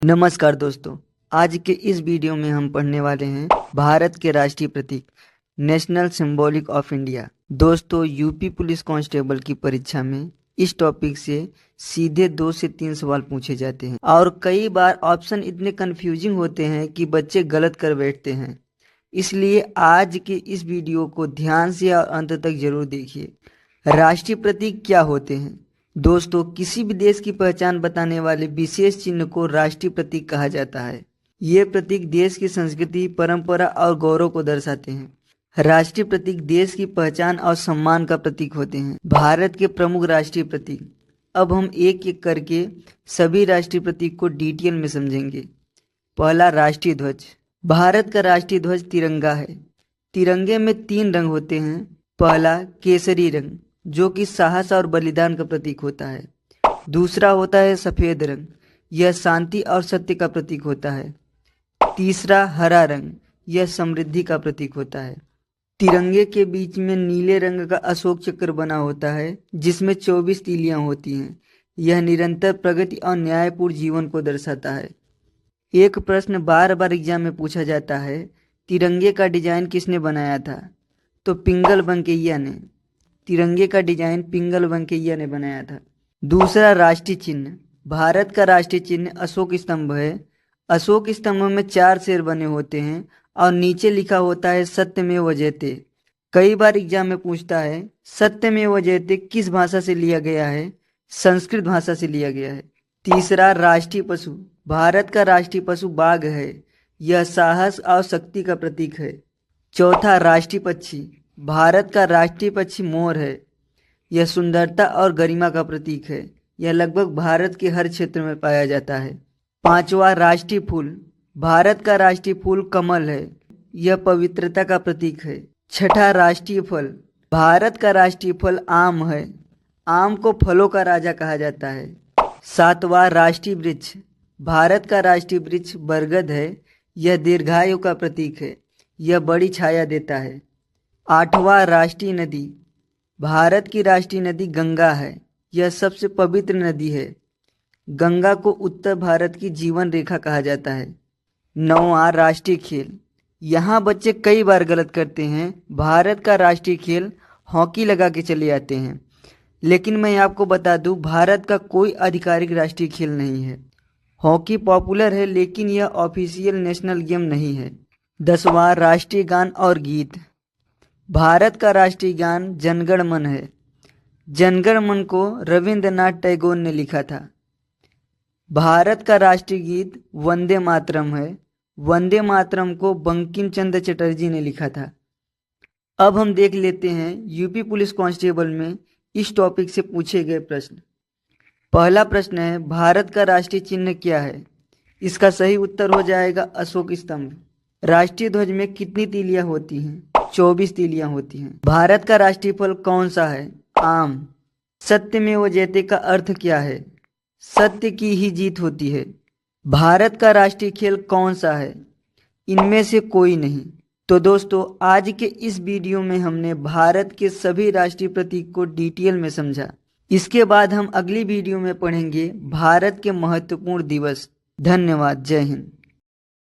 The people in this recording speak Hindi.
नमस्कार दोस्तों, आज के इस वीडियो में हम पढ़ने वाले हैं भारत के राष्ट्रीय प्रतीक नेशनल सिंबॉलिक ऑफ इंडिया। दोस्तों, यूपी पुलिस कांस्टेबल की परीक्षा में इस टॉपिक से सीधे 2 से 3 सवाल पूछे जाते हैं और कई बार ऑप्शन इतने कंफ्यूजिंग होते हैं कि बच्चे गलत कर बैठते हैं। इसलिए आज के इस वीडियो को ध्यान से और अंत तक जरूर देखिए। राष्ट्रीय प्रतीक क्या होते हैं? दोस्तों, किसी भी देश की पहचान बताने वाले विशेष चिन्ह को राष्ट्रीय प्रतीक कहा जाता है। ये प्रतीक देश की संस्कृति, परंपरा और गौरव को दर्शाते हैं। राष्ट्रीय प्रतीक देश की पहचान और सम्मान का प्रतीक होते हैं। भारत के प्रमुख राष्ट्रीय प्रतीक। अब हम एक एक करके सभी राष्ट्रीय प्रतीक को डिटेल में समझेंगे। पहला, राष्ट्रीय ध्वज। भारत का राष्ट्रीय ध्वज तिरंगा है। तिरंगे में 3 रंग होते हैं। पहला, केसरी रंग, जो कि साहस और बलिदान का प्रतीक होता है। दूसरा होता है सफेद रंग, यह शांति और सत्य का प्रतीक होता है। तीसरा, हरा रंग, यह समृद्धि का प्रतीक होता है। तिरंगे के बीच में नीले रंग का अशोक चक्र बना होता है, जिसमें 24 तीलियां होती हैं। यह निरंतर प्रगति और न्यायपूर्ण जीवन को दर्शाता है। एक प्रश्न बार बार एग्जाम में पूछा जाता है, तिरंगे का डिजाइन किसने बनाया था? तो पिंगल वेंकैया ने। तिरंगे का डिजाइन पिंगल वेंकैया ने बनाया था। दूसरा, राष्ट्रीय चिन्ह। भारत का राष्ट्रीय चिन्ह अशोक स्तंभ है। अशोक स्तंभ में 4 शेर बने होते हैं और नीचे लिखा होता है सत्यमेव जयते। कई बार एग्जाम में पूछता है सत्यमेव जयते किस भाषा से लिया गया है? संस्कृत भाषा से लिया गया है। तीसरा, राष्ट्रीय पशु। भारत का राष्ट्रीय पशु बाघ है। यह साहस और शक्ति का प्रतीक है। चौथा, राष्ट्रीय पक्षी। भारत का राष्ट्रीय पक्षी मोर है। यह सुंदरता और गरिमा का प्रतीक है। यह लगभग भारत के हर क्षेत्र में पाया जाता है। पांचवा, राष्ट्रीय फूल। भारत का राष्ट्रीय फूल कमल है। यह पवित्रता का प्रतीक है। छठा, राष्ट्रीय फल। भारत का राष्ट्रीय फल आम है। आम को फलों का राजा कहा जाता है। सातवां, राष्ट्रीय वृक्ष। भारत का राष्ट्रीय वृक्ष बरगद है। यह दीर्घायु का प्रतीक है। यह बड़ी छाया देता है। आठवां, राष्ट्रीय नदी। भारत की राष्ट्रीय नदी गंगा है। यह सबसे पवित्र नदी है। गंगा को उत्तर भारत की जीवन रेखा कहा जाता है। नौवां, राष्ट्रीय खेल। यहाँ बच्चे कई बार गलत करते हैं। भारत का राष्ट्रीय खेल हॉकी लगा के चले आते हैं, लेकिन मैं आपको बता दूं, भारत का कोई आधिकारिक राष्ट्रीय खेल नहीं है। हॉकी पॉपुलर है, लेकिन यह ऑफिशियल नेशनल गेम नहीं है। 10वां, राष्ट्रीय गान और गीत। भारत का राष्ट्रीय गान जनगण मन है। जनगण मन को रविंद्रनाथ टैगोर ने लिखा था। भारत का राष्ट्रीय गीत वंदे मातरम है। वंदे मातरम को बंकिम चंद्र चटर्जी ने लिखा था। अब हम देख लेते हैं यूपी पुलिस कांस्टेबल में इस टॉपिक से पूछे गए प्रश्न। पहला प्रश्न है, भारत का राष्ट्रीय चिन्ह क्या है? इसका सही उत्तर हो जाएगा अशोक स्तंभ। राष्ट्रीय ध्वज में कितनी तीलियां होती हैं? 24 तीलियां होती हैं। भारत का राष्ट्रीय फल कौन सा है? आम। सत्यमेव जयते का अर्थ क्या है? सत्य की ही जीत होती है। भारत का राष्ट्रीय खेल कौन सा है? इनमें से कोई नहीं। तो दोस्तों, आज के इस वीडियो में हमने भारत के सभी राष्ट्रीय प्रतीक को डिटेल में समझा। इसके बाद हम अगली वीडियो में पढ़ेंगे भारत के महत्वपूर्ण दिवस। धन्यवाद। जय हिंद।